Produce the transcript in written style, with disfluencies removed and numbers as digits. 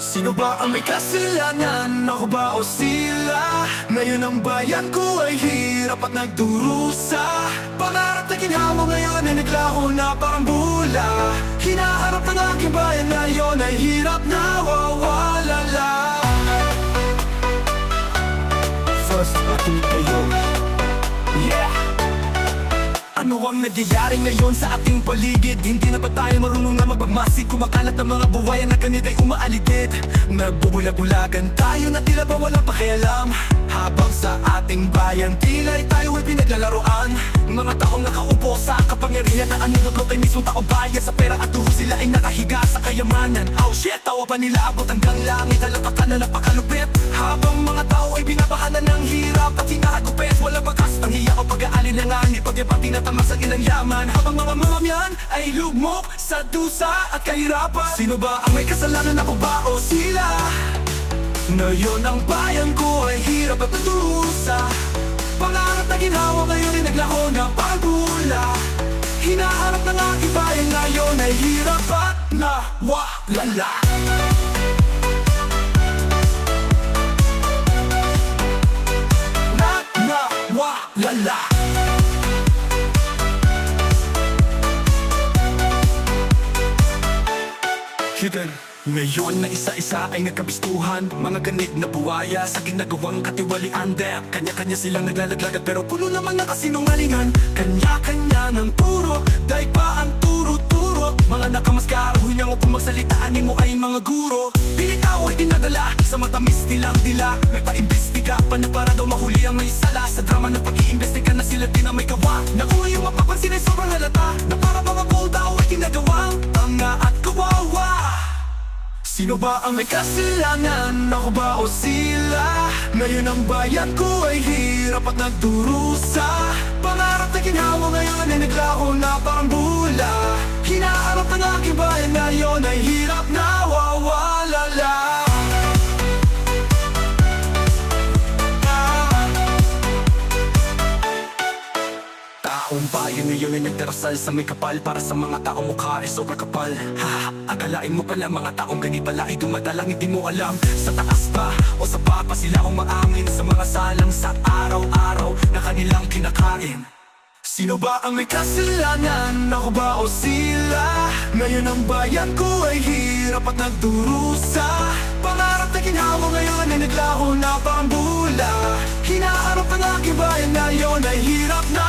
Sino ba ang may kasalanan? Ako ba o sila? Ngayon ang bayan ko ay hirap at nagdurusa. Pangarap na ginhawa ngayon ay naglaho na parang bula. Hinaharap ng aking bayan ngayon ay hirap na wawalala. First, ating kayo. Yeah! Ano ang nagyayari ngayon sa ating paligid? Hindi na ba tayo marunong na magmagmasid? Kumakalat ng mga buwayan na ganit ay umaalidid. Nagbubula-bulagan tayo na tila ba walang pakialam. Habang sa ating bayan tila tayo ay pinaglalaroan. Mga taong nakaupo sa kapangyarihan na anunugot ay mismo tao bayan. Sa pera at duho sila ay nakahiga sa kayamanan. Oh shit, tawa pa nila abot hanggang langit. Halatakan na napakalupit. Habang mga tao ay binabahanan ng hirap at hinahagupit. Walang bakas ang hiya o pag-aalinlangan. Ipag-ipati na tamas ang ilang yaman. Habang mga mamamayan ay lugmok sa dusa at kahirapan. Sino ba ang may kasalanan? Ako ba o sila? Ngayon ang bayan ko ay hirap at nagdurusa. Pangarap na ginhawa ngayon ay naglaho na pagbula. Hinaharap ng aking bayan ngayon ay hirap at nawawala. Nawawala. Hidden. Ngayon na isa-isa ay nagkabistuhan. Mga ganit na buwaya sa ginagawang katiwalian. Kanya-kanya silang naglalaglagan pero puno naman ng kasinungalingan. Kanya-kanya ng turo, dahil pa ang turo-turo. Mga nakamaskara, hunyang upang magsalitaan mo ay mga guro. Pinitaw ay dinadala sa matamis nilang dila. May paimbestiga pa na para daw mahuli ang may sala. Sa drama ng pag-iimbestiga na sila din ang may gawa. Nakuha yung mapapansin ay sobrang halata. Na para mga gold daw ay ginagawang tanga at kawawa. Sino ba ang may kasalanan? Ako ba o sila? Ngayon ang bayan ko ay hirap at nagdurusa. Pangarap na ginhawa ngayon ay naglaho na parang bula. Hinaharap ng aking bayan ngayon ay hirap na wawalala. Taong bayan ngayon ay nagdarasal sa may kapal. Para sa mga taong mukha ay sobrang kapal. Akalain mo pala mga taong ganit pala ay dumadalang hindi mo alam. Sa taas ba o sa baba sila umaamin sa mga salang sa araw-araw na kanilang kinakain. Sino ba ang may kasalanan? Ako ba o sila? Ngayon ang bayan ko ay hirap at nagdurusa. Pangarap na ginhawa ngayon ay naglaho na parang bula. Hinaharap ng aking bayan ngayon ay hirap na